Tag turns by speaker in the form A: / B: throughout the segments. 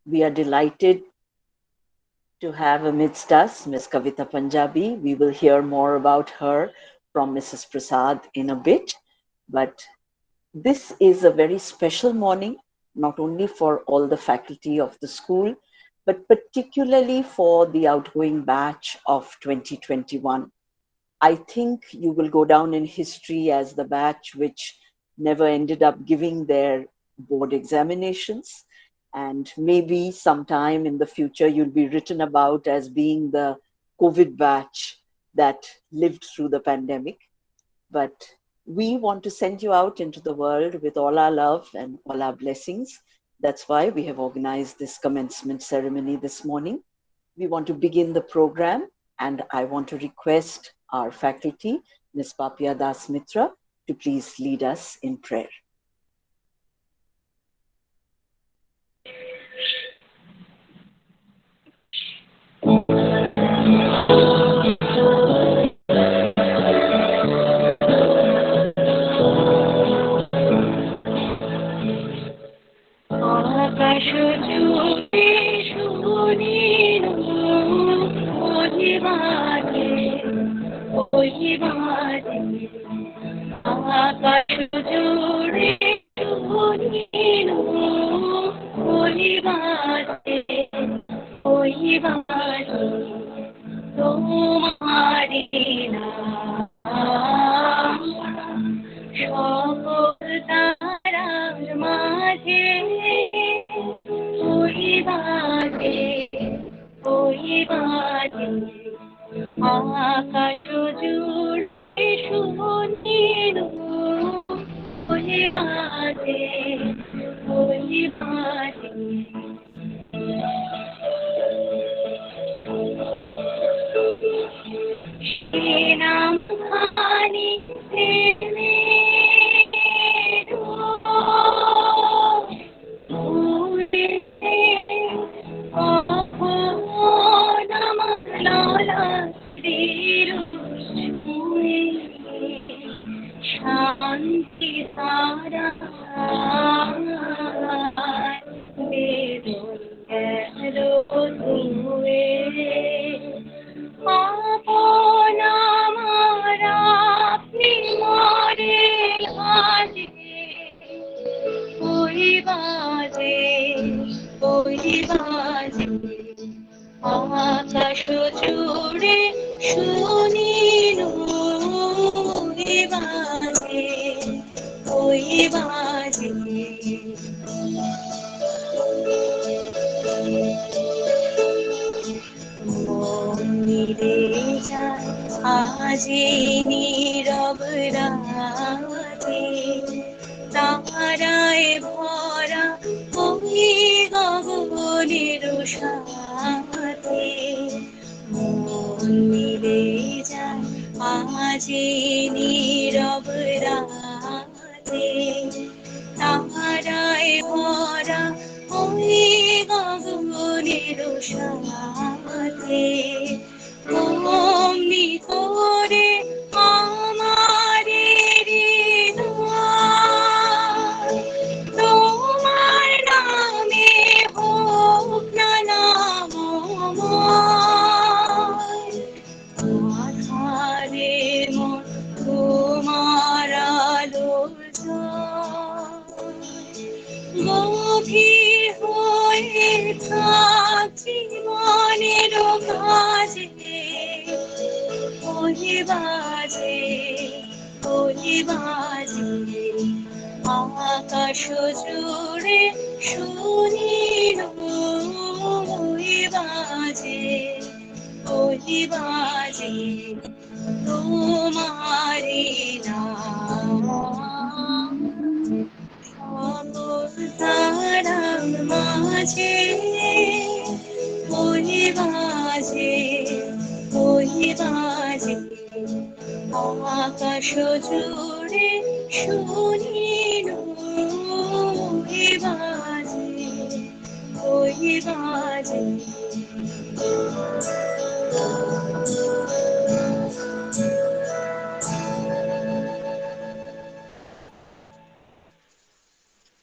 A: We are delighted to have amidst us Ms. Kavita Punjabi. We will hear more about her from Mrs. Prasad in a bit. But this is a very special morning, not only for all the faculty of the school, but particularly for the outgoing batch of 2021. I think you will go down in history as the batch which never ended up giving their board examinations. And maybe sometime in the future, you'll be written about as being the COVID batch that lived through the pandemic. But we want to send you out into the world with all our love and all our blessings. That's why we have organized this commencement ceremony this morning. We want to begin the program, and I want to request our faculty, Ms. Papia Das Mitra, to please lead us in prayer.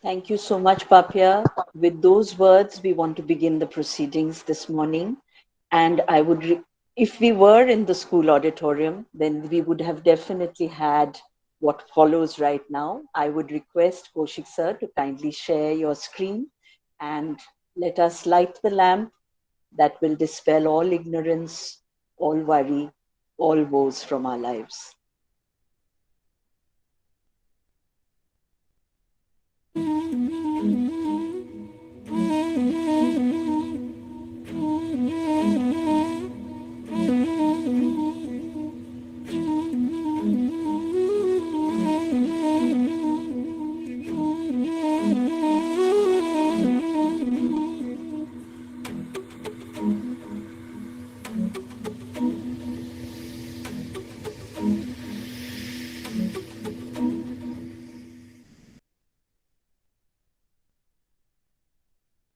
A: Thank you so much, Papia. with those words, we want to begin the proceedings this morning. And if we were in the school auditorium, then we would have definitely had what follows right now. I would request Koshik sir to kindly share your screen and let us light the lamp that will dispel all ignorance, all worry, all woes from our lives.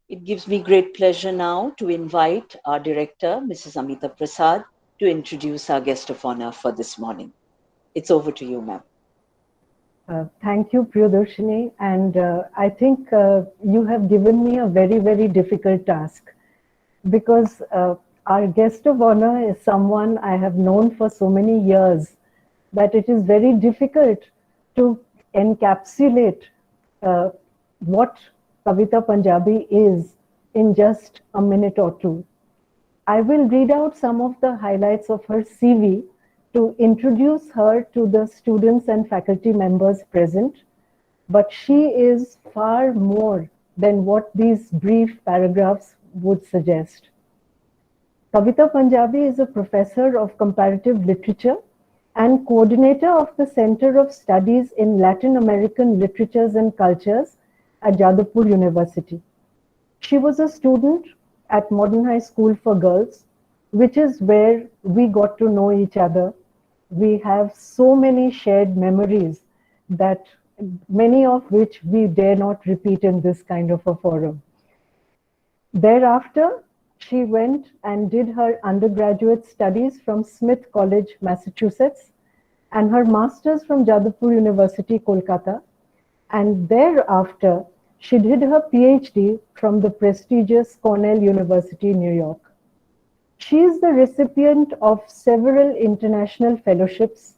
A: It gives me great pleasure now to invite our director, Mrs. Amita Prasad, to introduce our guest of honor for this morning. It's over to you, ma'am.
B: Thank you, Priyadarshini. And I think you have given me a very, very difficult task because our guest of honor is someone I have known for so many years that it is very difficult to encapsulate uh, what Kavita Punjabi is in just a minute or two. I will read out some of the highlights of her CV to introduce her to the students and faculty members present, but she is far more than what these brief paragraphs would suggest. Kavita Punjabi is a professor of comparative literature and coordinator of the Center of Studies in Latin American Literatures and Cultures at Jadavpur University. She was a student at Modern High School for Girls, which is where we got to know each other. We have so many shared memories that many of which we dare not repeat in this kind of a forum. Thereafter, she went and did her undergraduate studies from Smith College, Massachusetts, and her master's from Jadavpur University, Kolkata. And thereafter, she did her PhD from the prestigious Cornell University, New York. She is the recipient of several international fellowships.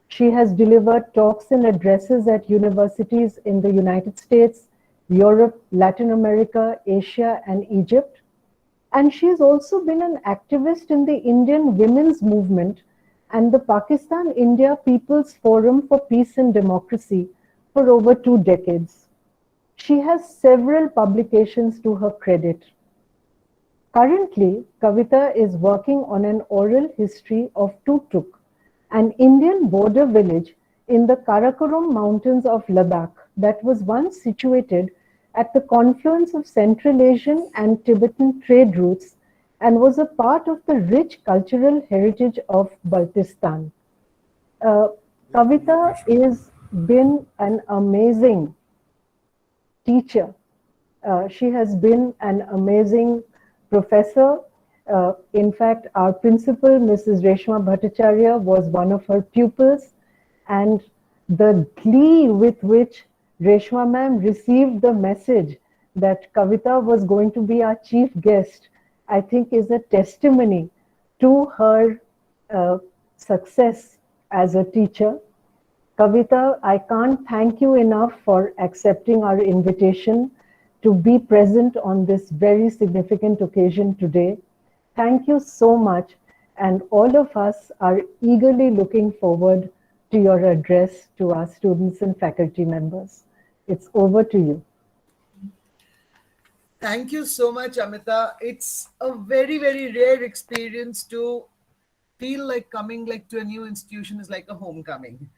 B: She has delivered talks and addresses at universities in the United States, Europe, Latin America, Asia, and Egypt. And she has also been an activist in the Indian women's movement and the Pakistan India People's Forum for Peace and Democracy for over 2 decades. She has several publications to her credit. Currently, Kavita is working on an oral history of Tuktuk, an Indian border village in the Karakoram mountains of Ladakh that was once situated at the confluence of Central Asian and Tibetan trade routes and was a part of the rich cultural heritage of Baltistan. Uh, Kavita has been an amazing teacher. She has been an amazing professor. In fact, our principal, Mrs. Reshma Bhattacharya, was one of her pupils, and the glee with which Reshma ma'am received the message that Kavita was going to be our chief guest, I think is a testimony to her success as a teacher. Kavita, I can't thank you enough for accepting our invitation to be present on this very significant occasion today. Thank you so much, and all of us are eagerly looking forward to your address to our students and faculty members. It's over to you.
C: Thank you so much, Amita. It's a very, very rare experience to feel like coming like to a new institution is like a homecoming.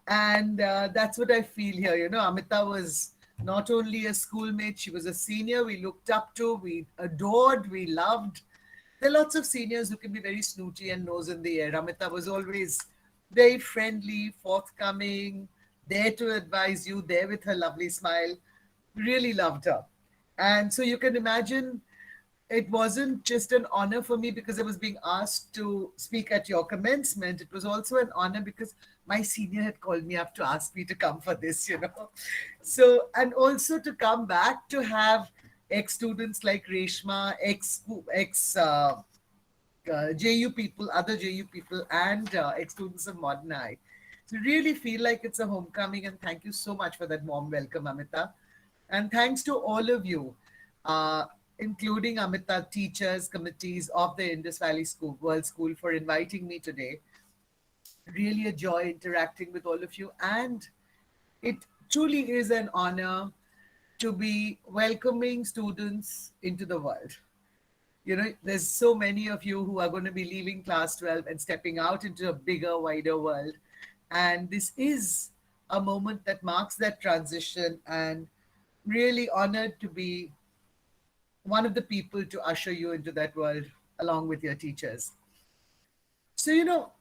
C: And that's what I feel here. You know, Amita was not only a schoolmate, she was a senior we looked up to, we adored, we loved. There are lots of seniors who can be very snooty and nose in the air. Amita was always very friendly, forthcoming, there to advise you, there with her lovely smile. Really loved her. And so you can imagine it wasn't just an honor for me because I was being asked to speak at your commencement. It was also an honor because my senior had called me up to ask me to come for this, you know. So, and also to come back to have ex-students like Reshma, JU people, other JU people, and ex-students of Modern Eye. So really feel like it's a homecoming, and thank you so much for that warm welcome, Amita. And thanks to all of you, uh, including Amita, teachers, committees of the Indus Valley School, World School, for inviting me today. Really a joy interacting with all of you, and it truly is an honor to be welcoming students into the world. You know, there's so many of you who are going to be leaving class 12 and stepping out into a bigger, wider world. And this is a moment that marks that transition, and really honored to be one of the people to usher you into that world along with your teachers. So,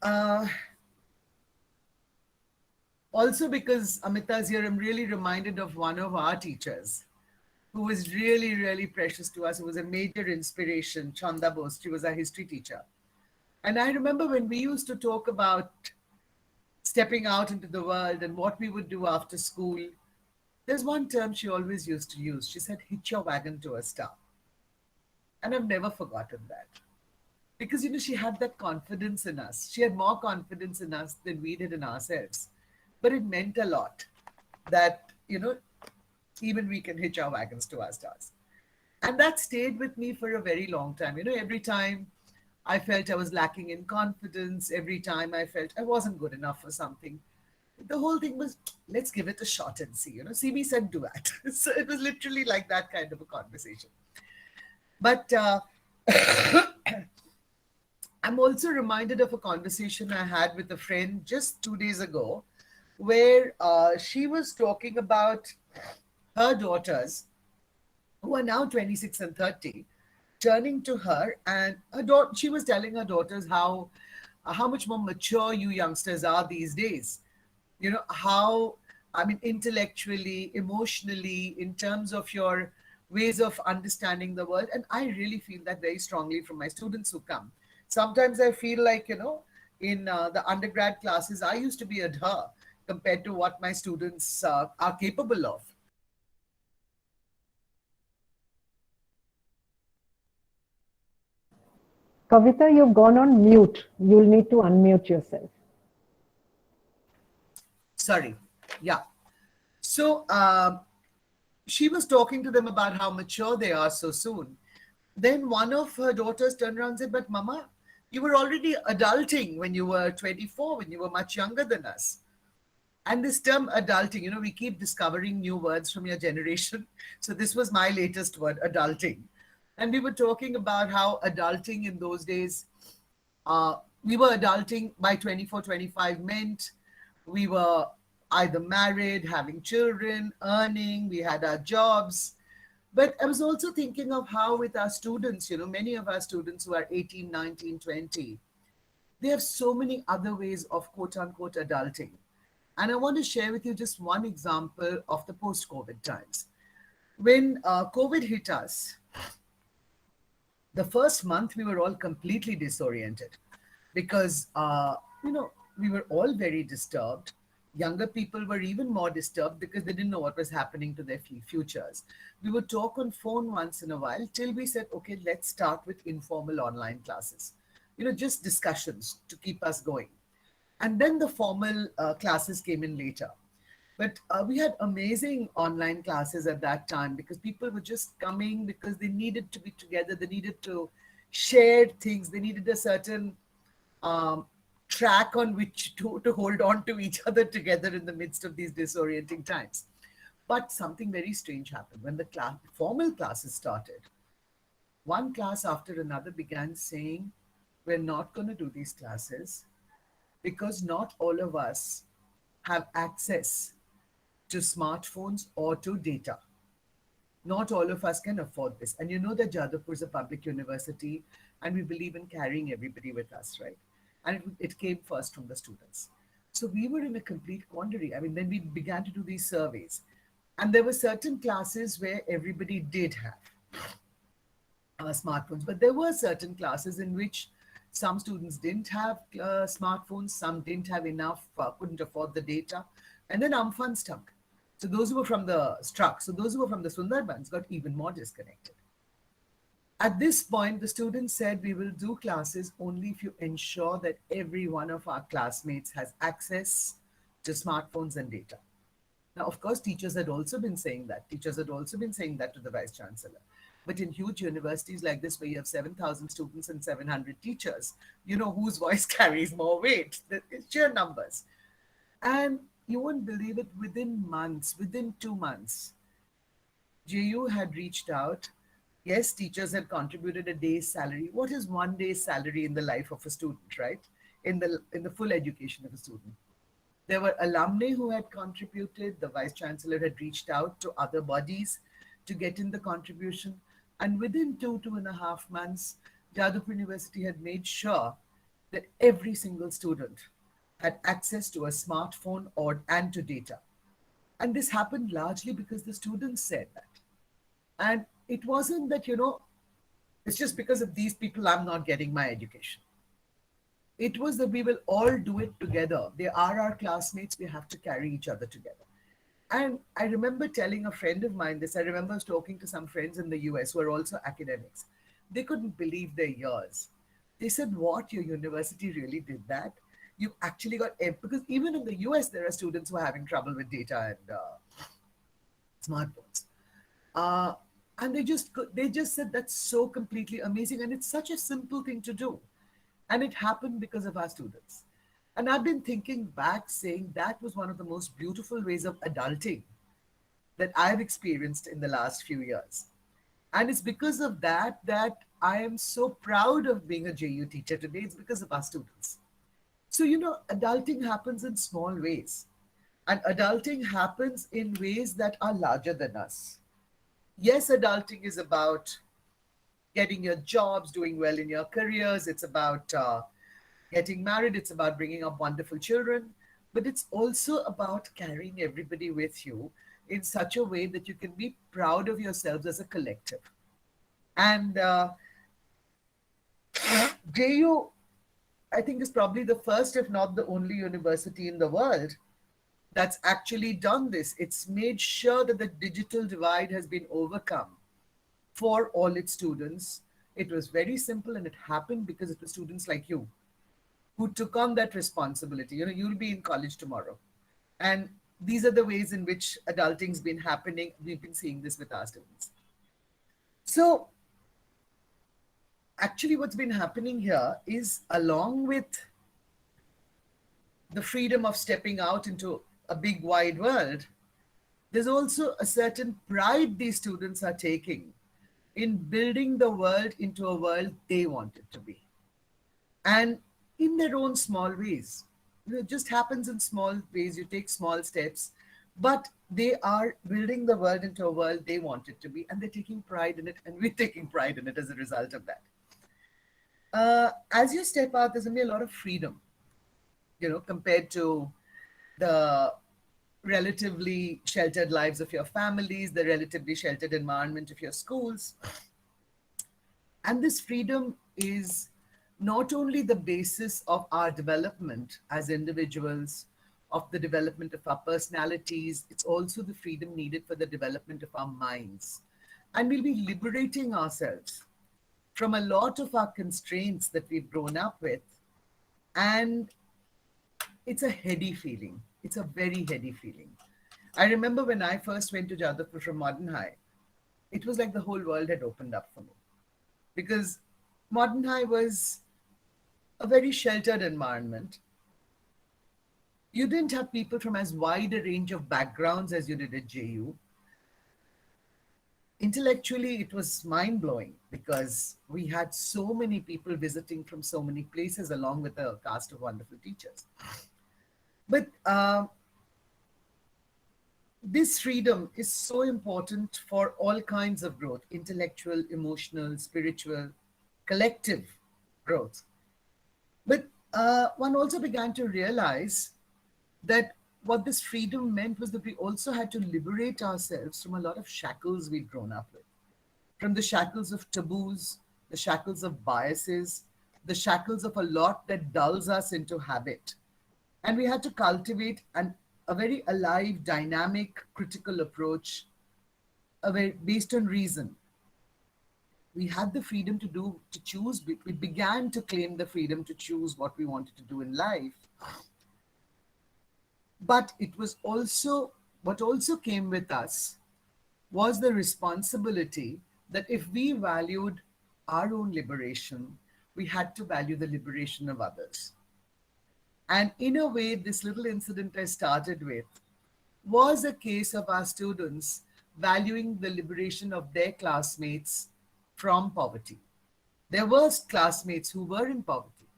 C: also because Amita's here, I'm really reminded of one of our teachers who was really, really precious to us, who was a major inspiration, Chanda Bose. She was our history teacher. And I remember when we used to talk about stepping out into the world and what we would do after school, there's one term she always used to use. She said, hitch your wagon to a star. And I've never forgotten that. Because, she had that confidence in us. She had more confidence in us than we did in ourselves. But it meant a lot that, even we can hitch our wagons to our stars. And that stayed with me for a very long time. Every time I felt I was lacking in confidence, every time I felt I wasn't good enough for something, the whole thing was, let's give it a shot and see. CB said, do that. So it was literally like that kind of a conversation. But I'm also reminded of a conversation I had with a friend just 2 days ago, where she was talking about her daughters, who are now 26 and 30, turning to her, and she was telling her daughters how much more mature you youngsters are these days. How, I mean, intellectually, emotionally, in terms of your ways of understanding the world. And I really feel that very strongly from my students who come. Sometimes I feel like, in the undergrad classes, I used to be a her compared to what my students are capable of.
B: Kavita, you've gone on mute. You'll need to unmute yourself.
C: Sorry. Yeah. So she was talking to them about how mature they are so soon. Then one of her daughters turned around and said, but Mama, you were already adulting when you were 24, when you were much younger than us. And this term adulting, we keep discovering new words from your generation. So this was my latest word, adulting. And we were talking about how adulting in those days, we were adulting by 24, 25 meant we were either married, having children, earning, we had our jobs. But I was also thinking of how with our students, many of our students who are 18, 19, 20, they have so many other ways of quote unquote adulting. And I want to share with you just one example of the post-COVID times. When COVID hit us, the first month we were all completely disoriented because, we were all very disturbed. Younger people were even more disturbed because they didn't know what was happening to their futures. We would talk on phone once in a while till we said, okay, let's start with informal online classes, just discussions to keep us going. And then the formal classes came in later. But we had amazing online classes at that time because people were just coming because they needed to be together. They needed to share things. They needed a certain track on which to hold on to each other together in the midst of these disorienting times. But something very strange happened when the formal classes started. One class after another began saying, we're not going to do these classes because not all of us have access to smartphones or to data. Not all of us can afford this. And you know that Jadavpur is a public university and we believe in carrying everybody with us, right? And it came first from the students. So we were in a complete quandary. I mean, then we began to do these surveys. And there were certain classes where everybody did have smartphones, but there were certain classes in which some students didn't have smartphones, some didn't have enough, couldn't afford the data, and then Amphan stunk. So those who were from the Struck, so those who were from the Sundarbans got even more disconnected. At this point, the students said, we will do classes only if you ensure that every one of our classmates has access to smartphones and data. Now, of course, teachers had also been saying that. Teachers had also been saying that to the vice chancellor. But in huge universities like this, where you have 7,000 students and 700 teachers, you know whose voice carries more weight. It's sheer numbers. And you won't believe it, within months, within 2 months, JU had reached out. Yes, teachers had contributed a day's salary. What is one day's salary in the life of a student, right? In the full education of a student. There were alumni who had contributed. The vice chancellor had reached out to other bodies to get in the contribution. And within 2.5 months, Jadavpur University had made sure that every single student had access to a smartphone and to data. And this happened largely because the students said that. And it wasn't that, it's just because of these people I'm not getting my education. It was that we will all do it together. They are our classmates. We have to carry each other together. And I remember telling a friend of mine this. I remember I was talking to some friends in the US who are also academics. They couldn't believe their ears. They said, what, your university really did that? You actually got, because even in the US, there are students who are having trouble with data and smartphones. And they just said, that's so completely amazing. And it's such a simple thing to do. And it happened because of our students. And I've been thinking back, saying that was one of the most beautiful ways of adulting that I've experienced in the last few years. And it's because of that I am so proud of being a JU teacher today. It's because of our students. So, adulting happens in small ways. And adulting happens in ways that are larger than us. Yes, adulting is about getting your jobs, doing well in your careers. It's about getting married. It's about bringing up wonderful children. But it's also about carrying everybody with you in such a way that you can be proud of yourselves as a collective. And JU, I think, is probably the first, if not the only university in the world that's actually done this. It's made sure that the digital divide has been overcome for all its students. It was very simple, and it happened because it was students like you who took on that responsibility. You'll be in college tomorrow. And these are the ways in which adulting's been happening. We've been seeing this with our students. So actually what's been happening here is, along with the freedom of stepping out into a big wide world, there's also a certain pride these students are taking in building the world into a world they want it to be. And in their own small ways. It just happens in small ways. You take small steps, but they are building the world into a world they want it to be, and they're taking pride in it, and we're taking pride in it as a result of that. As you step out, there's going to be a lot of freedom, compared to the relatively sheltered lives of your families, the relatively sheltered environment of your schools. And this freedom is not only the basis of our development as individuals, of the development of our personalities, it's also the freedom needed for the development of our minds. And we'll be liberating ourselves from a lot of our constraints that we've grown up with. And it's a heady feeling. It's a very heady feeling. I remember when I first went to Jadavpur from Modern High, it was like the whole world had opened up for me. Because Modern High was a very sheltered environment. You didn't have people from as wide a range of backgrounds as you did at JU. Intellectually, it was mind-blowing because we had so many people visiting from so many places, along with a cast of wonderful teachers. But this freedom is so important for all kinds of growth: intellectual, emotional, spiritual, collective growth. But one also began to realize that what this freedom meant was that we also had to liberate ourselves from a lot of shackles we'd grown up with. From the shackles of taboos, the shackles of biases, the shackles of a lot that dulls us into habit. And we had to cultivate an a very alive, dynamic, critical approach, based on reason. We had the freedom to choose. We began to claim the freedom to choose what we wanted to do in life. But it was also, what also came with us was the responsibility that if we valued our own liberation, we had to value the liberation of others. And in a way, this little incident I started with was a case of our students valuing the liberation of their classmates from poverty. There were classmates who were in poverty.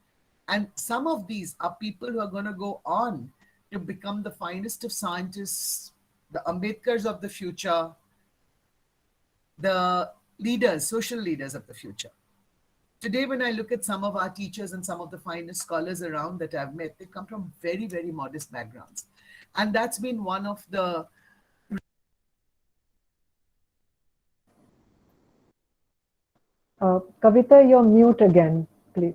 C: And some of these are people who are going to go on to become the finest of scientists, the Ambedkars of the future, the leaders, social leaders of the future. Today, when I look at some of our teachers and some of the finest scholars around that I've met, they come from very, very modest backgrounds. And that's been one of the.
B: Kavita, you're mute again, please.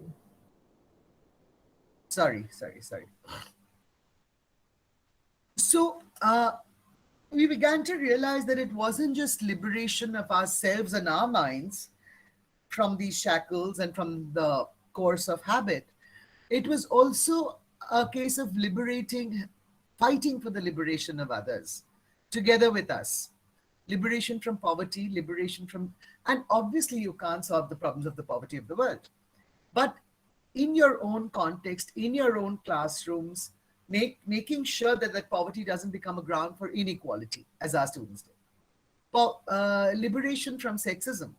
C: Sorry. So we began to realize that it wasn't just liberation of ourselves and our minds from these shackles and from the course of habit. It was also a case of fighting for the liberation of others together with us. Liberation from poverty, liberation from, and obviously you can't solve the problems of the poverty of the world. But in your own context, in your own classrooms, making sure that that poverty doesn't become a ground for inequality, as our students did. Liberation from sexism.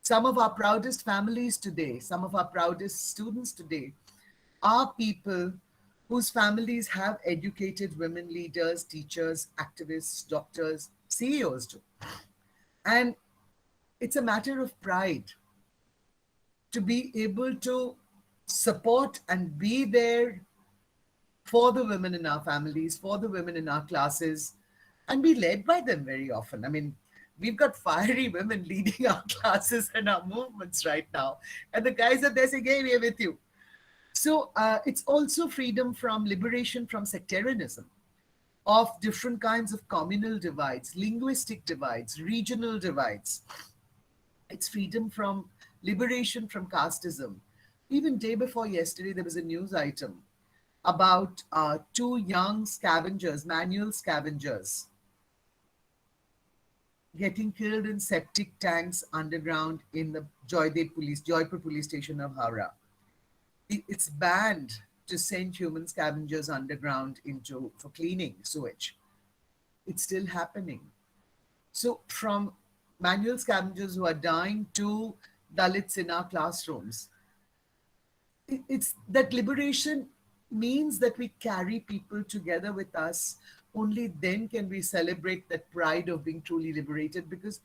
C: Some of our proudest families today, some of our proudest students today are people whose families have educated women leaders, teachers, activists, doctors, CEOs too. And it's a matter of pride to be able to support and be there for the women in our families, for the women in our classes, and be led by them very often. I mean, we've got fiery women leading our classes and our movements right now. And the guys are there saying, hey, we're with you. So it's also freedom from liberation from sectarianism, of different kinds of communal divides, linguistic divides, regional divides. It's freedom from liberation from casteism. Even day before yesterday, there was a news item about two young scavengers, manual scavengers, getting killed in septic tanks underground in the Jaipur police station of Howrah. It's banned to send human scavengers underground for cleaning sewage. It's still happening. So from manual scavengers who are dying to Dalits in our classrooms, it's that liberation means that we carry people together with us. Only then can we celebrate that pride of being truly liberated, because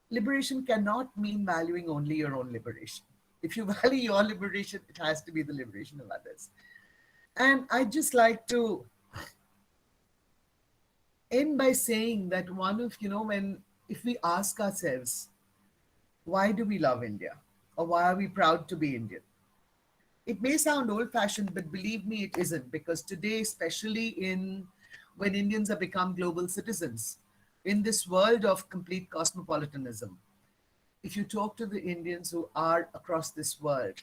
C: liberation cannot mean valuing only your own liberation. If you value your liberation, it has to be the liberation of others. And I'd just like to end by saying that if we ask ourselves, why do we love India? Or why are we proud to be Indian? It may sound old-fashioned, but believe me, it isn't. Because today, especially when Indians have become global citizens, in this world of complete cosmopolitanism, if you talk to the Indians who are across this world,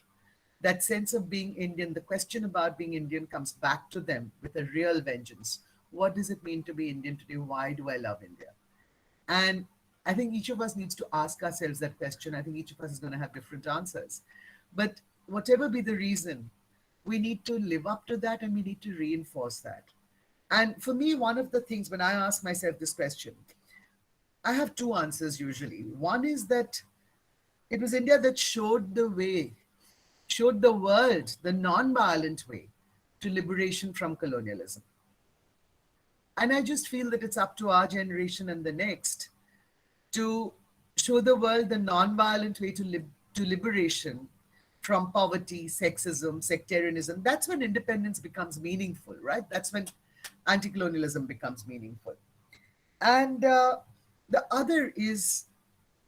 C: that sense of being Indian, the question about being Indian comes back to them with a real vengeance. What does it mean to be Indian today? Why do I love India? And I think each of us needs to ask ourselves that question. I think each of us is going to have different answers. But whatever be the reason, we need to live up to that and we need to reinforce that. And for me, one of the things when I ask myself this question, I have two answers usually. One is that it was India that showed the way, showed the world the non-violent way to liberation from colonialism. And I just feel that it's up to our generation and the next to show the world the non-violent way to liberation from poverty, sexism, sectarianism. That's when independence becomes meaningful, right? That's when anti-colonialism becomes meaningful. And the other is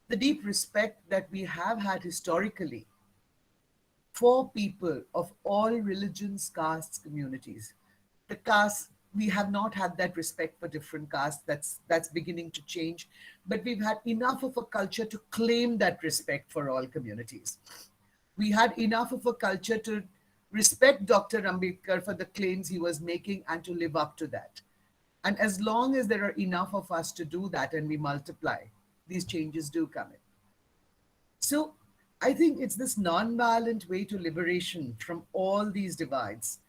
C: the deep respect that we have had historically for people of all religions, castes, communities. The caste we have not had that respect for different castes. That's beginning to change, but we've had enough of a culture to claim that respect for all communities. We had enough of a culture to respect Dr. Ambedkar for the claims he was making and to live up to that. And as long as there are enough of us to do that and we multiply, these changes do come in. So I think it's this non-violent way to liberation from all these divides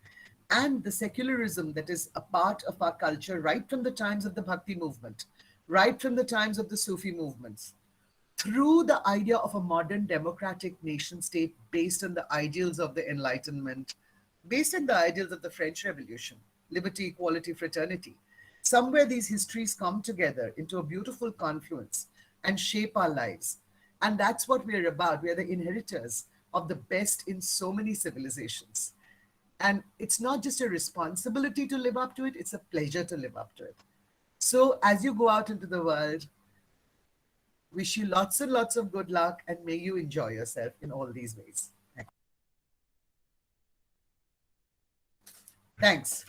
C: and the secularism that is a part of our culture right from the times of the Bhakti movement, right from the times of the Sufi movements, through the idea of a modern democratic nation state based on the ideals of the Enlightenment, based on the ideals of the French Revolution, liberty, equality, fraternity. Somewhere these histories come together into a beautiful confluence and shape our lives. And that's what we're about. We're the inheritors of the best in so many civilizations. And it's not just a responsibility to live up to it, it's a pleasure to live up to it. So as you go out into the world, wish you lots and lots of good luck and may you enjoy yourself in all these ways. Thanks.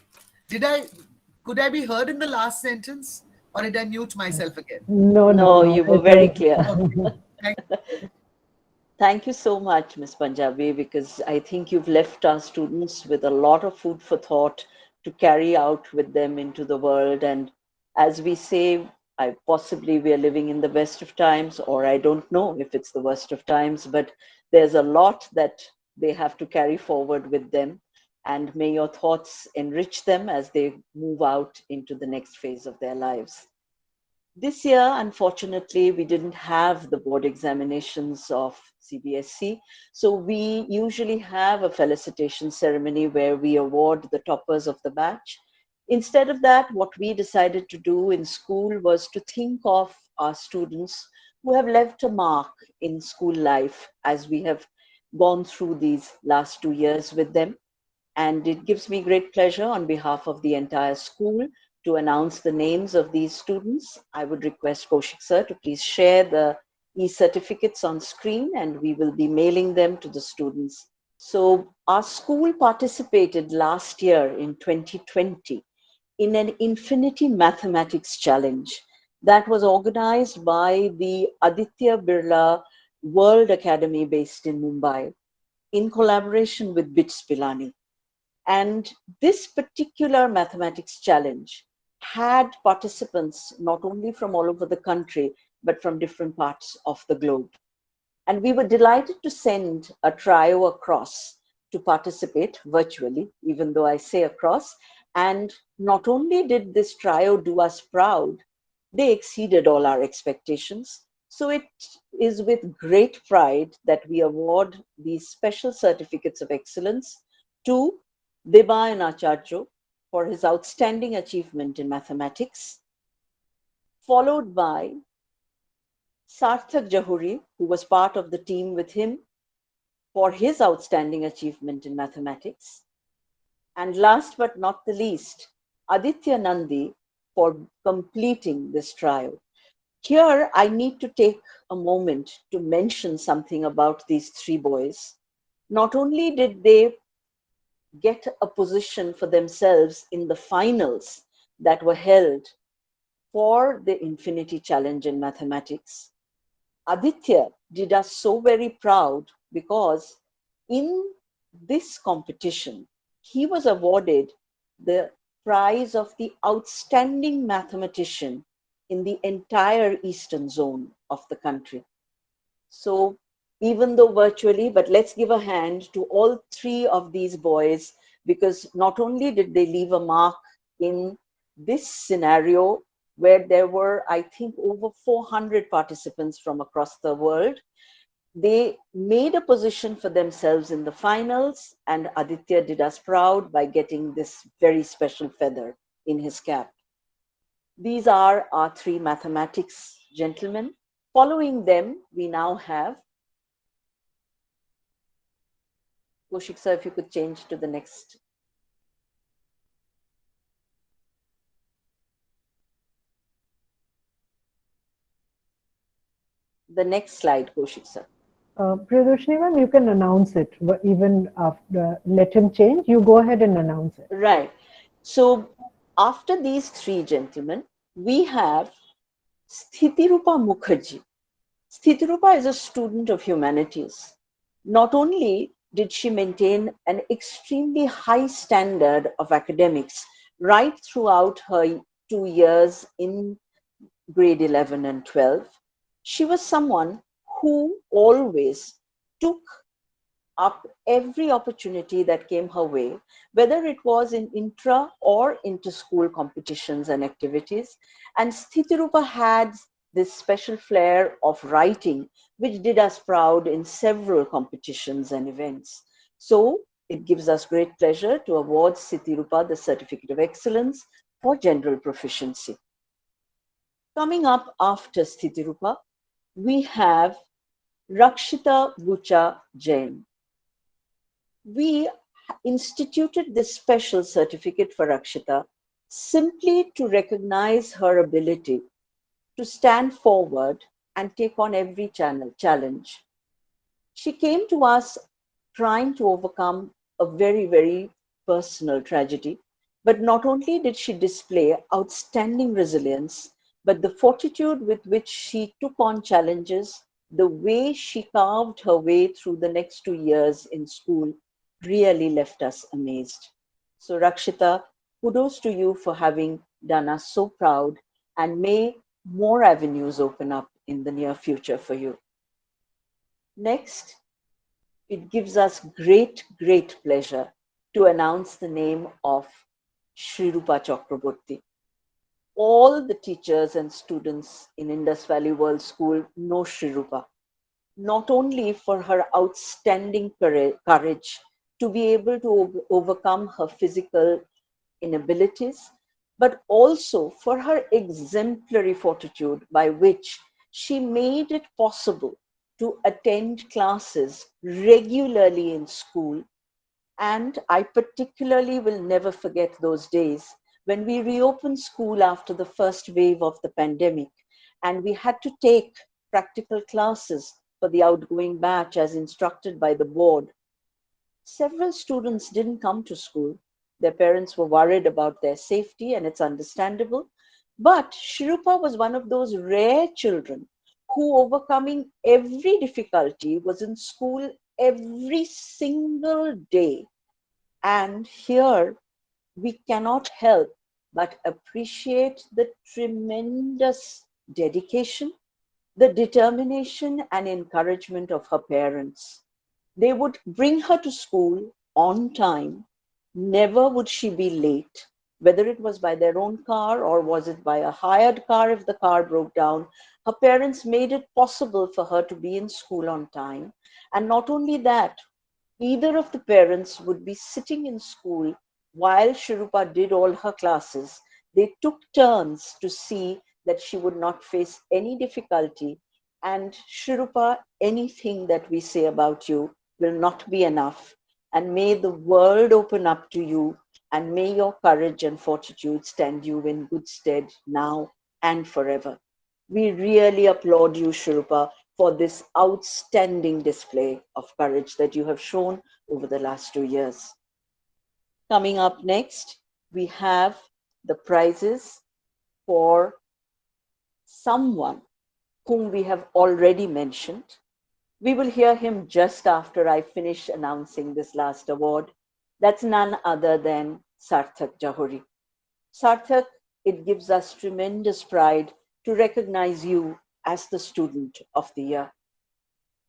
C: Could I be heard in the last sentence or did I mute myself again?
B: No,
A: No,
B: no.
A: you were
B: It
A: very
B: was
A: clear.
C: Okay. Thank
A: Thank you so much, Ms. Punjabi, because I think you've left our students with a lot of food for thought to carry out with them into the world. And as we say, possibly we are living in the best of times, or I don't know if it's the worst of times, but there's a lot that they have to carry forward with them. And may your thoughts enrich them as they move out into the next phase of their lives. This year, unfortunately, we didn't have the board examinations of CBSE. So we usually have a felicitation ceremony where we award the toppers of the batch. Instead of that, what we decided to do in school was to think of our students who have left a mark in school life as we have gone through these last 2 years with them. And it gives me great pleasure on behalf of the entire school to announce the names of these students. I would request Kaushik sir to please share the e-certificates on screen and we will be mailing them to the students. So our school participated last year in 2020 in an Infinity Mathematics Challenge that was organized by the Aditya Birla World Academy based in Mumbai in collaboration with BITS Pilani. And this particular mathematics challenge had participants not only from all over the country, but from different parts of the globe. And we were delighted to send a trio across to participate virtually, even though I say across. And not only did this trio do us proud, they exceeded all our expectations. So it is with great pride that we award these special certificates of excellence to Debayan Acharya for his outstanding achievement in mathematics, followed by Sarthak Jahuri, who was part of the team with him, for his outstanding achievement in mathematics. And last but not the least, Aditya Nandi for completing this trial. Here, I need to take a moment to mention something about these three boys. Not only did they get a position for themselves in the finals that were held for the Infinity Challenge in mathematics, Aditya did us so very proud because in this competition, he was awarded the prize of the outstanding mathematician in the entire eastern zone of the country. So even though virtually, but let's give a hand to all three of these boys because not only did they leave a mark in this scenario where there were, I think, over 400 participants from across the world, they made a position for themselves in the finals, and Aditya did us proud by getting this very special feather in his cap. These are our three mathematics gentlemen. Following them, we now have Kaushik sir, if you could change to the next. The next slide, Kaushik sir.
B: Priyadarshini ma'am, you can announce it even after, let him change. You go ahead and announce it.
A: Right. So After these three gentlemen, we have Sthitirupa Mukherjee. Sthitirupa is a student of humanities. Not only did she maintain an extremely high standard of academics right throughout her 2 years in grade 11 and 12, she was someone who always took up every opportunity that came her way, whether it was in intra or inter-school competitions and activities. And Sthitirupa had this special flair of writing, which did us proud in several competitions and events. So it gives us great pleasure to award Sthitirupa the Certificate of Excellence for General Proficiency. Coming up after Sthitirupa, we have Rakshita Bucha Jain. We instituted this special certificate for Rakshita simply to recognize her ability to stand forward and take on every challenge. She came to us trying to overcome a very, very personal tragedy. But not only did she display outstanding resilience, but the fortitude with which she took on challenges, the way she carved her way through the next 2 years in school really left us amazed. So, Rakshita, kudos to you for having done us so proud, and may more avenues open up in the near future for you. Next, it gives us great, great pleasure to announce the name of Shrirupa Chakraborty. All the teachers and students in Indus Valley World School know Shrirupa, not only for her outstanding courage to be able to overcome her physical inabilities, but also for her exemplary fortitude by which she made it possible to attend classes regularly in school. And I particularly will never forget those days when we reopened school after the first wave of the pandemic, and we had to take practical classes for the outgoing batch as instructed by the board. Several students didn't come to school. Their parents were worried about their safety, and it's understandable. But Shrupa was one of those rare children who, overcoming every difficulty, was in school every single day. And here we cannot help but appreciate the tremendous dedication, the determination, and encouragement of her parents. They would bring her to school on time. Never would she be late, whether it was by their own car or was it by a hired car if the car broke down. Her parents made it possible for her to be in school on time. And not only that, either of the parents would be sitting in school while Shirupa did all her classes. They took turns to see that she would not face any difficulty. And Shirupa, anything that we say about you will not be enough. And may the world open up to you, and may your courage and fortitude stand you in good stead now and forever. We really applaud you, Shirupa, for this outstanding display of courage that you have shown over the last 2 years. Coming up next, we have the prizes for someone whom we have already mentioned. We will hear him just after I finish announcing this last award. That's none other than Sarthak Jahuri. Sarthak, it gives us tremendous pride to recognize you as the student of the year.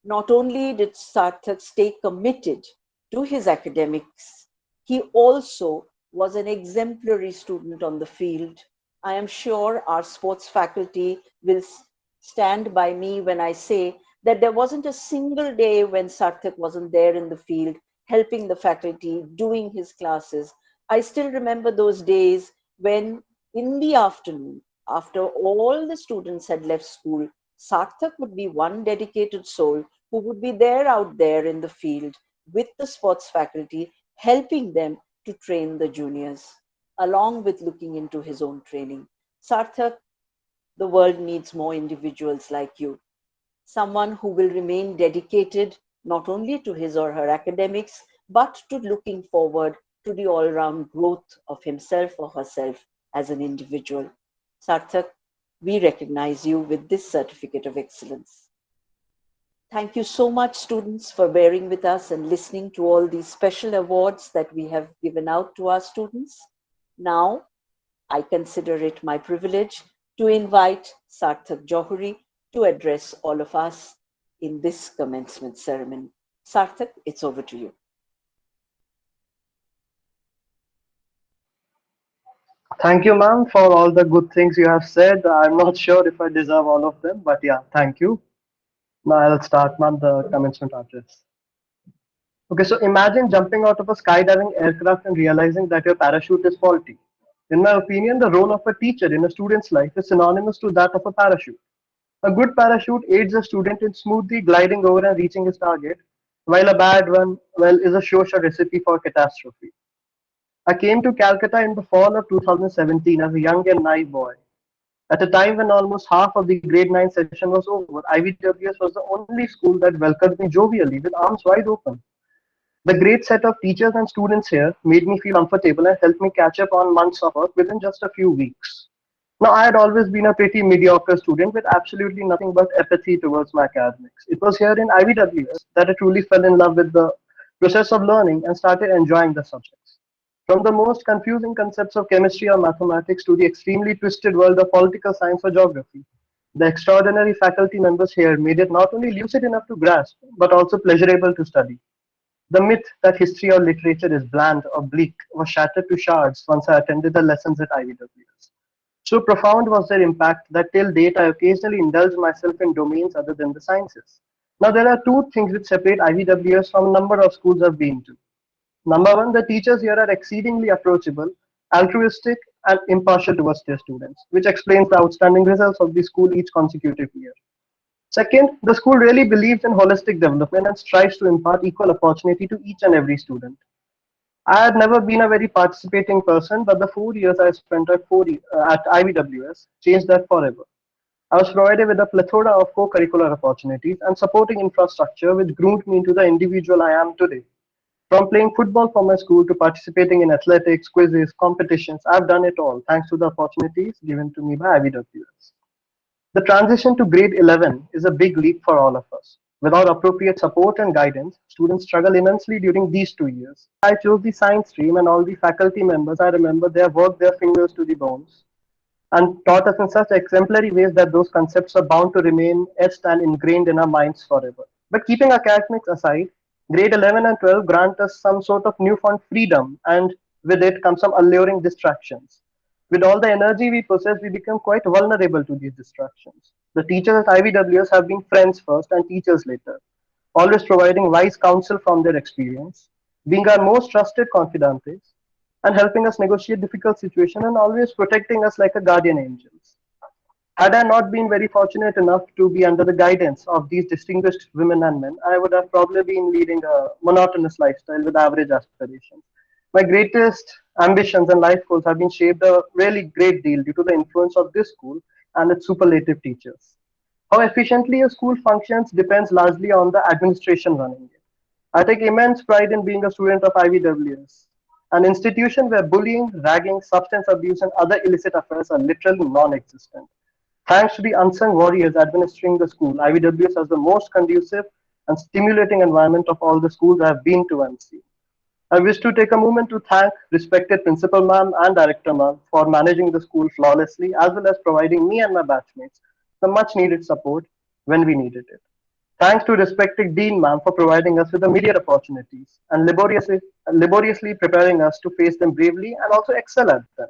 A: Not only did Sarthak stay committed to his academics, he also was an exemplary student on the field. I am sure our sports faculty will stand by me when I say that there wasn't a single day when Sarthak wasn't there in the field, helping the faculty, doing his classes. I still remember those days when, in the afternoon, after all the students had left school, Sarthak would be one dedicated soul who would be there out there in the field with the sports faculty, helping them to train the juniors, along with looking into his own training. Sarthak, the world needs more individuals like you, someone who will remain dedicated not only to his or her academics, but to looking forward to the all round growth of himself or herself as an individual. Sarthak, we recognize you with this certificate of excellence. Thank you so much, students, for bearing with us and listening to all these special awards that we have given out to our students. Now, I consider it my privilege to invite Sarthak Johuri to address all of us in this commencement ceremony. Sarthak, it's over to you.
D: Thank you, ma'am, for all the good things you have said. I'm not sure if I deserve all of them, but yeah, thank you. Now I'll start, ma'am, the commencement address. Okay, so imagine jumping out of a skydiving aircraft and realizing that your parachute is faulty. In my opinion, the role of a teacher in a student's life is synonymous to that of a parachute. A good parachute aids a student in smoothly gliding over and reaching his target, while a bad one, well, is a sure recipe for catastrophe. I came to Calcutta in the fall of 2017 as a young and naive boy. At a time when almost half of the grade 9 session was over, IVWS was the only school that welcomed me jovially with arms wide open. The great set of teachers and students here made me feel comfortable and helped me catch up on months of work within just a few weeks. Now, I had always been a pretty mediocre student with absolutely nothing but apathy towards my academics. It was here in IVWS that I truly fell in love with the process of learning and started enjoying the subjects. From the most confusing concepts of chemistry or mathematics to the extremely twisted world of political science or geography, the extraordinary faculty members here made it not only lucid enough to grasp, but also pleasurable to study. The myth that history or literature is bland or bleak was shattered to shards once I attended the lessons at IVWS. So profound was their impact that till date I occasionally indulge myself in domains other than the sciences. Now, there are two things which separate IVWS from a number of schools I've been to. Number one, the teachers here are exceedingly approachable, altruistic, and impartial towards their students, which explains the outstanding results of the school each consecutive year. Second, the school really believes in holistic development and strives to impart equal opportunity to each and every student. I had never been a very participating person, but the 4 years I spent at IVWS changed that forever. I was provided with a plethora of co-curricular opportunities and supporting infrastructure which groomed me into the individual I am today. From playing football for my school to participating in athletics, quizzes, competitions, I've done it all thanks to the opportunities given to me by IVWS. The transition to grade 11 is a big leap for all of us. Without appropriate support and guidance, students struggle immensely during these 2 years. I chose the science stream, and all the faculty members I remember they have worked their fingers to the bones and taught us in such exemplary ways that those concepts are bound to remain etched and ingrained in our minds forever. But keeping academics aside, grade 11 and 12 grant us some sort of newfound freedom, and with it come some alluring distractions. With all the energy we possess, we become quite vulnerable to these distractions. The teachers at IVWS have been friends first and teachers later, always providing wise counsel from their experience, being our most trusted confidants, and helping us negotiate difficult situations and always protecting us like a guardian angels. Had I not been very fortunate enough to be under the guidance of these distinguished women and men, I would have probably been leading a monotonous lifestyle with average aspirations. My greatest ambitions and life goals have been shaped a really great deal due to the influence of this school and its superlative teachers. How efficiently a school functions depends largely on the administration running it. I take immense pride in being a student of IVWS, an institution where bullying, ragging, substance abuse, and other illicit affairs are literally non existent. Thanks to the unsung warriors administering the school, IVWS has the most conducive and stimulating environment of all the schools I have been to and seen. I wish to take a moment to thank respected Principal Ma'am and Director Ma'am for managing the school flawlessly as well as providing me and my batchmates the much needed support when we needed it. Thanks to respected Dean Ma'am for providing us with the immediate opportunities and laboriously preparing us to face them bravely and also excel at them.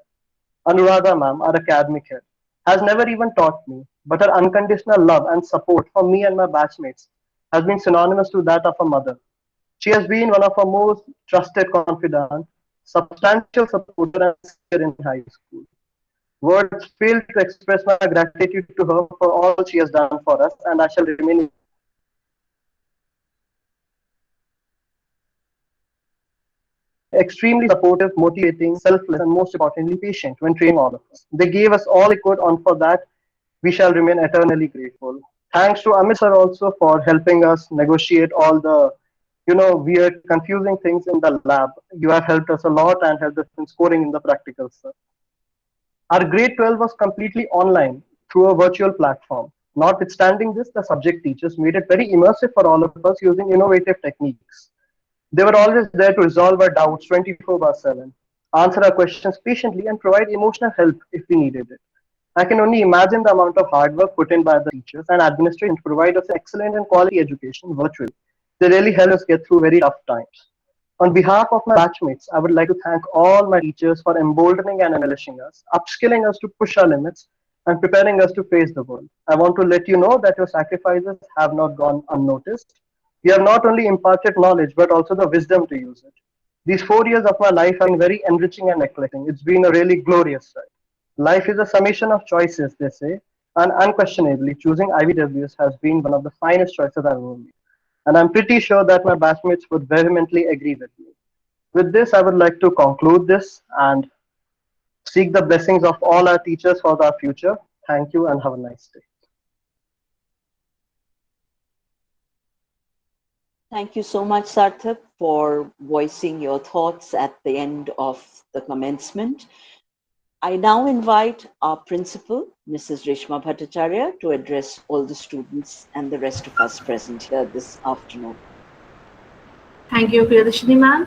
D: Anuradha Ma'am, our academic head, has never even taught me, but her unconditional love and support for me and my batchmates has been synonymous to that of a mother. She has been one of our most trusted confidants, substantial supporter, and savior in high school. Words fail to express my gratitude to her for all she has done for us, and I shall remain eternally grateful. Thanks to our faculty members, who were extremely supportive, motivating, selfless, and most importantly, patient when training all of us. They gave us all they could, and for that, we shall remain eternally grateful. Thanks to Amit sir also for helping us negotiate all the weird, confusing things in the lab. You have helped us a lot and helped us in scoring in the practicals, sir. Our grade 12 was completely online through a virtual platform. Notwithstanding this, the subject teachers made it very immersive for all of us using innovative techniques. They were always there to resolve our doubts 24/7, answer our questions patiently, and provide emotional help if we needed it. I can only imagine the amount of hard work put in by the teachers and administration to provide us excellent and quality education virtually. They really helped us get through very tough times. On behalf of my batchmates, I would like to thank all my teachers for emboldening and embellishing us, upskilling us to push our limits, and preparing us to face the world. I want to let you know that your sacrifices have not gone unnoticed. You have not only imparted knowledge, but also the wisdom to use it. These 4 years of my life have been very enriching and eclectic. It's been a really glorious ride. Life is a summation of choices, they say, and unquestionably, choosing IVWS has been one of the finest choices I've ever made. And I'm pretty sure that my batchmates would vehemently agree with me. With this, I would like to conclude this and seek the blessings of all our teachers for our future. Thank you and have a nice day.
A: Thank you so much, Sarthak, for voicing your thoughts at the end of the commencement. I now invite our principal, Mrs. Reshma Bhattacharya, to address all the students and the rest of us present here this afternoon.
E: Thank you, Priyadashini ma'am.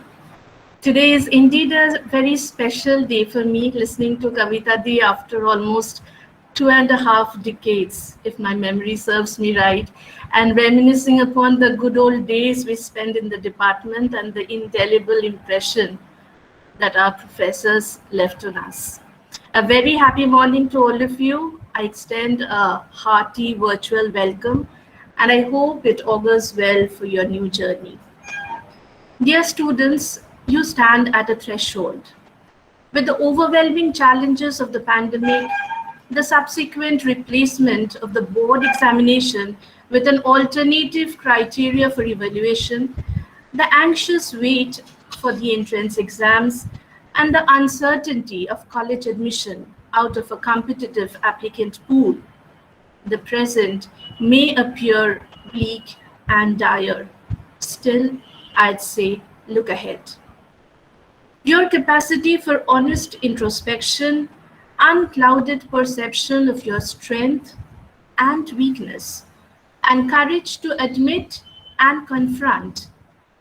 E: Today is indeed a very special day for me, listening to Kavita Di after almost 2.5 decades, if my memory serves me right, and reminiscing upon the good old days we spent in the department and the indelible impression that our professors left on us. A very happy morning to all of you. I extend a hearty virtual welcome, and I hope it augurs well for your new journey. Dear students, you stand at a threshold. With the overwhelming challenges of the pandemic, the subsequent replacement of the board examination with an alternative criteria for evaluation, the anxious wait for the entrance exams, and the uncertainty of college admission out of a competitive applicant pool, the present may appear bleak and dire. Still, I'd say look ahead. Your capacity for honest introspection, unclouded perception of your strength and weakness, and courage to admit and confront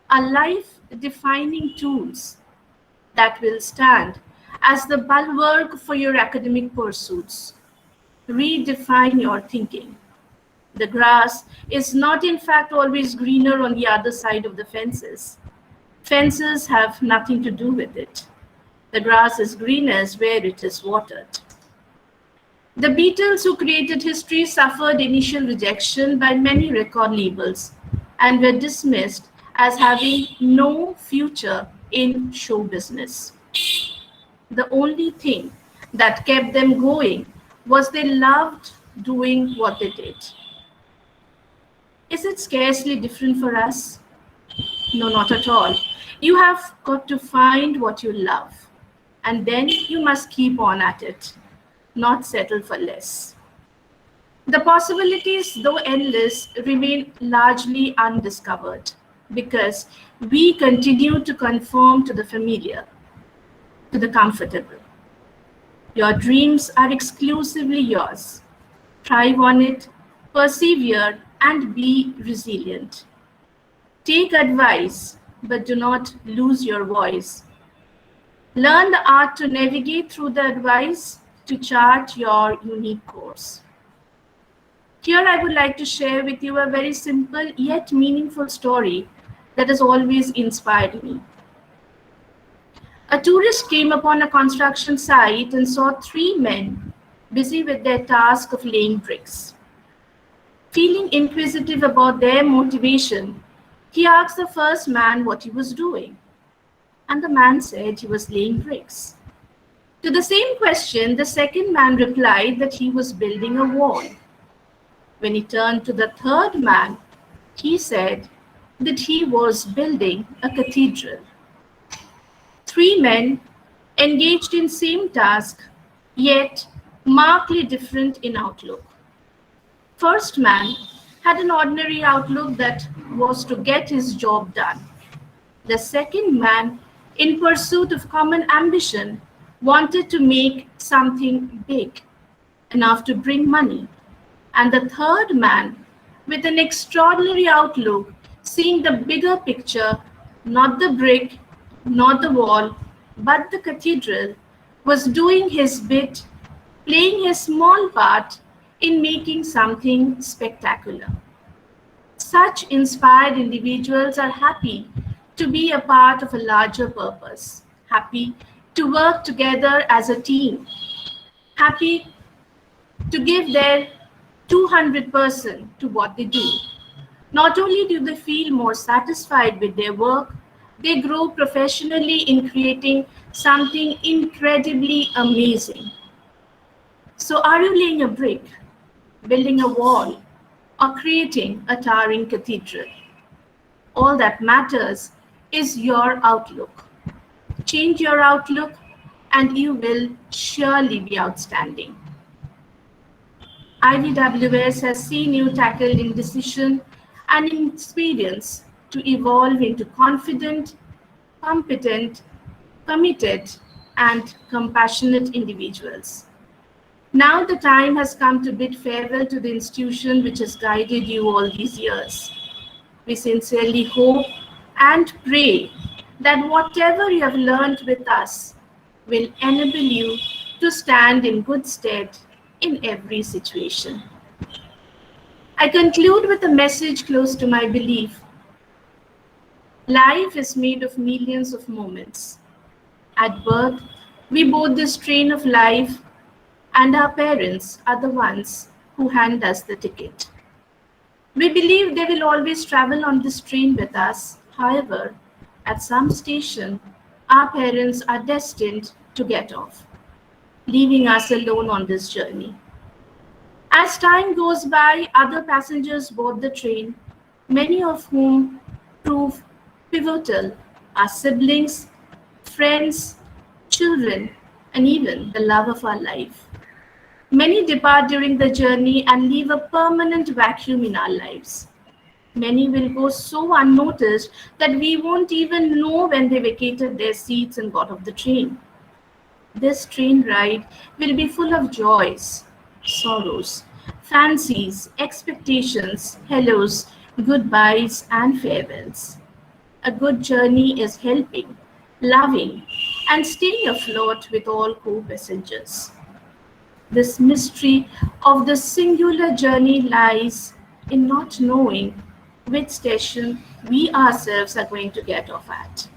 E: are life-defining tools that will stand as the bulwark for your academic pursuits. Redefine your thinking. The grass is not in fact always greener on the other side of the fences. Fences have nothing to do with it. The grass is greenest where it is watered. The Beatles, who created history, suffered initial rejection by many record labels and were dismissed as having no future in show business. The only thing that kept them going was they loved doing what they did. Is it scarcely different for us? No, not at all. You have got to find what you love, and then you must keep on at it, not settle for less. The possibilities, though endless, remain largely undiscovered because we continue to conform to the familiar, to the comfortable. Your dreams are exclusively yours. Thrive on it, persevere, and be resilient. Take advice, but do not lose your voice. Learn the art to navigate through the advice to chart your unique course. Here I would like to share with you a very simple yet meaningful story that has always inspired me. A tourist came upon a construction site and saw 3 men busy with their task of laying bricks. Feeling inquisitive about their motivation, he asked the first man what he was doing, and the man said he was laying bricks. To the same question, the second man replied that he was building a wall. When he turned to the third man, he said that he was building a cathedral. 3 men engaged in same task, yet markedly different in outlook. First man had an ordinary outlook that was to get his job done. The second man, in pursuit of common ambition, wanted to make something big, enough to bring money. And the third man, with an extraordinary outlook, seeing the bigger picture, not the brick, not the wall, but the cathedral, was doing his bit, playing his small part in making something spectacular. Such inspired individuals are happy to be a part of a larger purpose, happy to work together as a team, happy to give their 200% to what they do. Not only do they feel more satisfied with their work, they grow professionally in creating something incredibly amazing. So, are you laying a brick, building a wall, or creating a towering cathedral? All that matters is your outlook. Change your outlook, and you will surely be outstanding. IVWS has seen you tackle indecision and experience to evolve into confident, competent, committed, and compassionate individuals. Now the time has come to bid farewell to the institution which has guided you all these years. We sincerely hope and pray that whatever you have learned with us will enable you to stand in good stead in every situation. I conclude with a message close to my belief. Life is made of millions of moments. At birth, we board this train of life, and our parents are the ones who hand us the ticket. We believe they will always travel on this train with us. However, at some station, our parents are destined to get off, leaving us alone on this journey. As time goes by, other passengers board the train, many of whom prove pivotal: our siblings, friends, children, and even the love of our life. Many depart during the journey and leave a permanent vacuum in our lives. Many will go so unnoticed that we won't even know when they vacated their seats and got off the train. This train ride will be full of joys, sorrows, fancies, expectations, hellos, goodbyes, and farewells. A good journey is helping, loving, and staying afloat with all co-passengers. This mystery of the singular journey lies in not knowing which station we ourselves are going to get off at.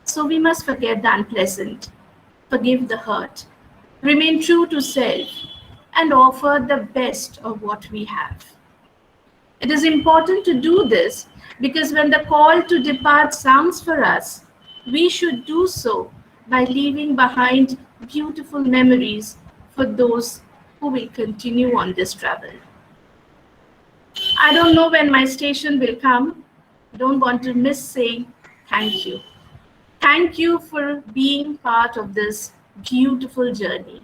E: So we must forget the unpleasant, forgive the hurt, remain true to self, and offer the best of what we have. It is important to do this because when the call to depart sounds for us, we should do so by leaving behind beautiful memories for those who will continue on this travel. I don't know when my station will come. Don't want to miss saying thank you. Thank you for being part of this beautiful journey.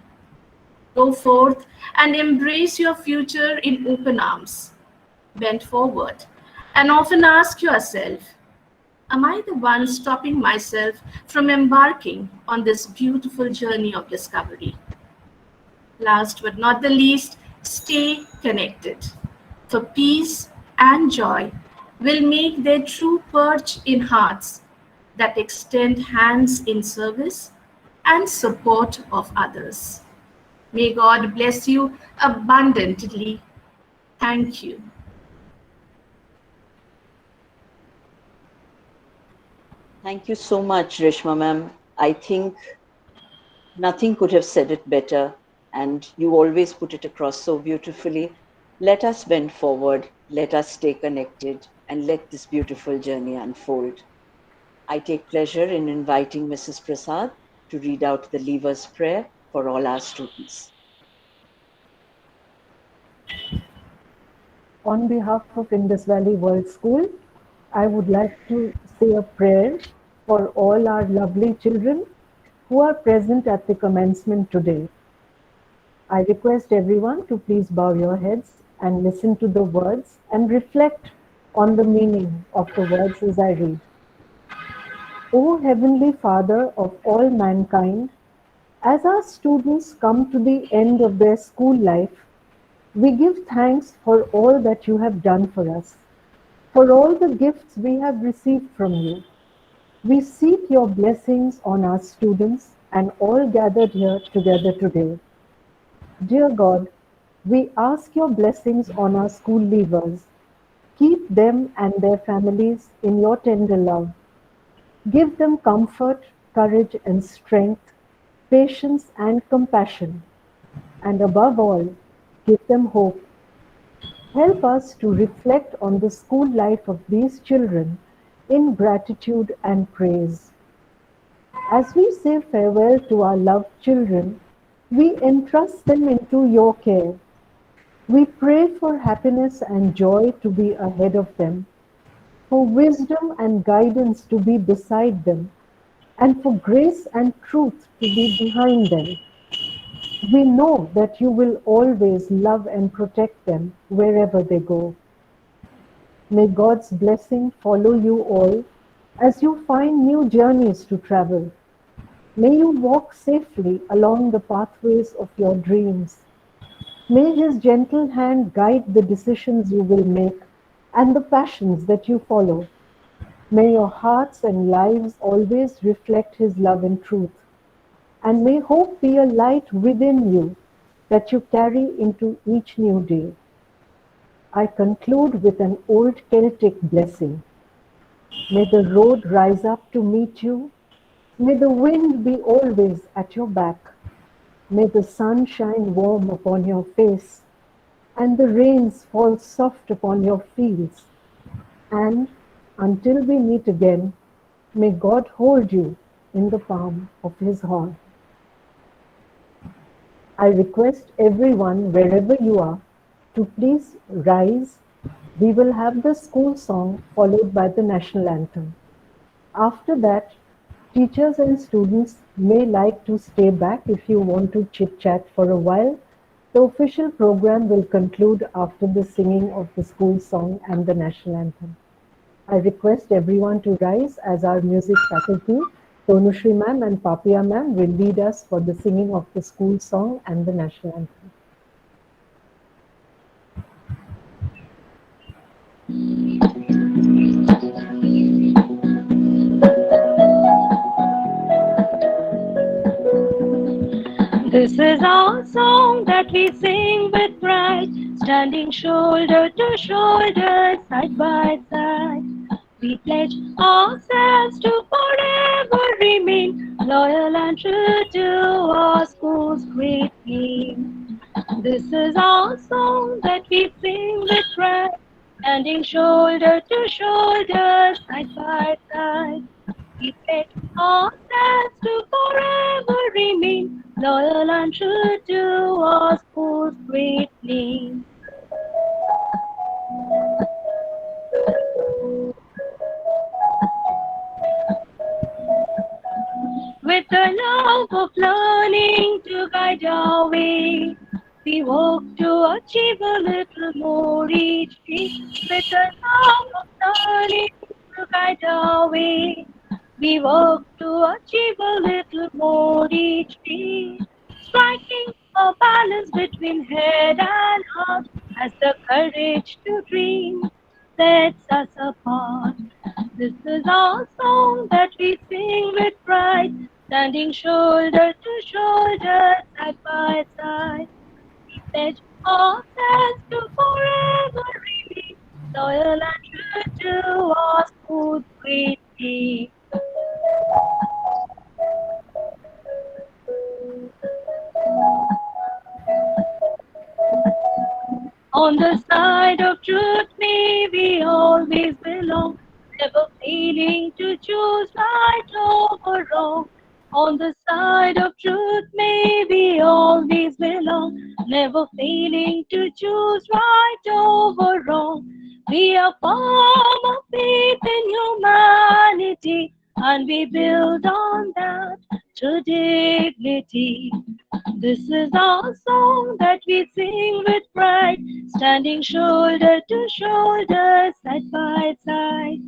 E: Go forth and embrace your future in open arms. Bend forward and often ask yourself, am I the one stopping myself from embarking on this beautiful journey of discovery? Last but not the least, stay connected. For peace and joy will make their true perch in hearts that extend hands in service and support of others. May God bless you abundantly. Thank you.
A: Thank you so much, Reshma ma'am. I think nothing could have said it better, and you always put it across so beautifully. Let us bend forward, let us stay connected, and let this beautiful journey unfold. I take pleasure in inviting Mrs. Prasad to read out the Leavers Prayer for all our students.
B: On behalf of Indus Valley World School, I would like to say a prayer for all our lovely children who are present at the commencement today. I request everyone to please bow your heads and listen to the words and reflect on the meaning of the words as I read. O Heavenly Father of all mankind, As our students come to the end of their school life, we give thanks for all that you have done for us, for all the gifts we have received from you. We seek your blessings on our students and all gathered here together today. Dear God, we ask your blessings on our school leavers. Keep them and their families in your tender love. Give them comfort, courage, and strength, patience and compassion, and above all, give them hope. Help us to reflect on the school life of these children in gratitude and praise. As we say farewell to our loved children, we entrust them into your care. We pray for happiness and joy to be ahead of them, for wisdom and guidance to be beside them, and for grace and truth to be behind them. We know that you will always love and protect them wherever they go. May God's blessing follow you all as you find new journeys to travel. May you walk safely along the pathways of your dreams. May His gentle hand guide the decisions you will make and the passions that you follow. May your hearts and lives always reflect His love and truth. And may hope be a light within you that you carry into each new day. I conclude with an old Celtic blessing. May the road rise up to meet you. May the wind be always at your back. May the sun shine warm upon your face, and the rains fall soft upon your fields. And until we meet again, may God hold you in the palm of His hand. I request everyone, wherever you are, to please rise. We will have the school song followed by the national anthem. After that, teachers and students may like to stay back if you want to chit-chat for a while. The official program will conclude after the singing of the school song and the national anthem. I request everyone to rise as our music faculty, Tonushri ma'am and Papia ma'am, will lead us for the singing of the school song and the national anthem.
F: This is our song that we sing with pride, standing shoulder to shoulder, side by side. We pledge ourselves to forever remain loyal and true to our school's great name. This is our song that we sing with pride, standing shoulder to shoulder, side by side. We pledge ourselves to forever remain loyal and true to our school's great name. With the love of learning to guide our way, we work to achieve a little more each day. With the love of learning to guide our way, we work to achieve a little more each day. Striking a balance between head and heart has the courage to dream sets us apart. This is our song that we sing with pride, standing shoulder to shoulder, side by side. We pledge ourselves to forever remain loyal and true to our school's great name. On the side of truth may we always belong, never failing to choose right over wrong. On the side of truth may we always belong, never failing to choose right over wrong. We are firm of faith in humanity, and we build on that to dignity. This is our song that we sing with pride, standing shoulder to shoulder, side by side.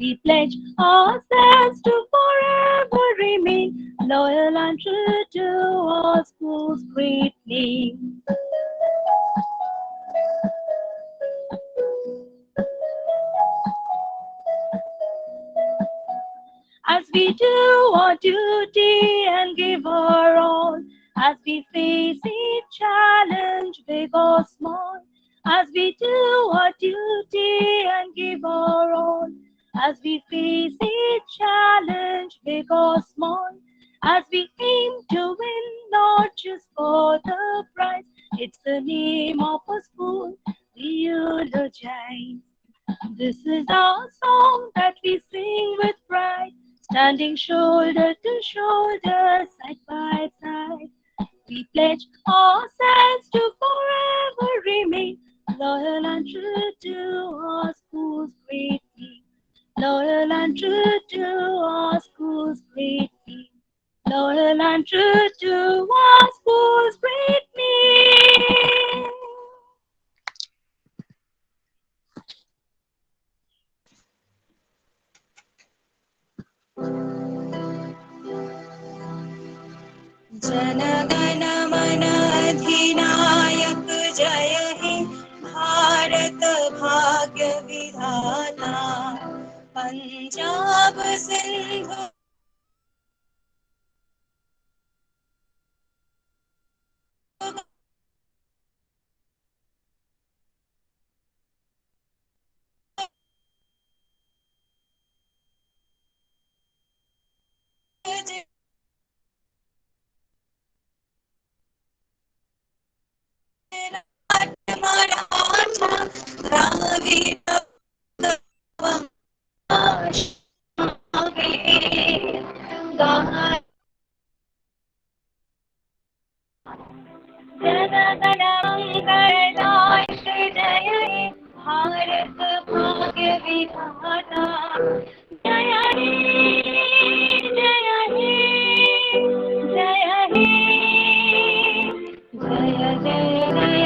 F: We pledge ourselves to forever remain loyal and true to our school's great name. As we do our duty and give our all, as we face each challenge, big or small, as we do our duty and give our all, as we face each challenge, big or small, as we aim to win, not just for the prize, it's the name of a school we eulogize. This is our song that we sing with pride, standing shoulder to shoulder, side by side. We pledge ourselves to forever remain loyal and true to our school's great name. Loyal and true to our school's great name. Loyal and true to our school's great name.
G: जनगण मन अधिनायक जय हे भारत भाग्य विधाता पंजाब सिंधु
F: जनगणमङ्गलदायक जय हे भारत भाग्य विधाता जय हे जय हे जय हे जय जय जय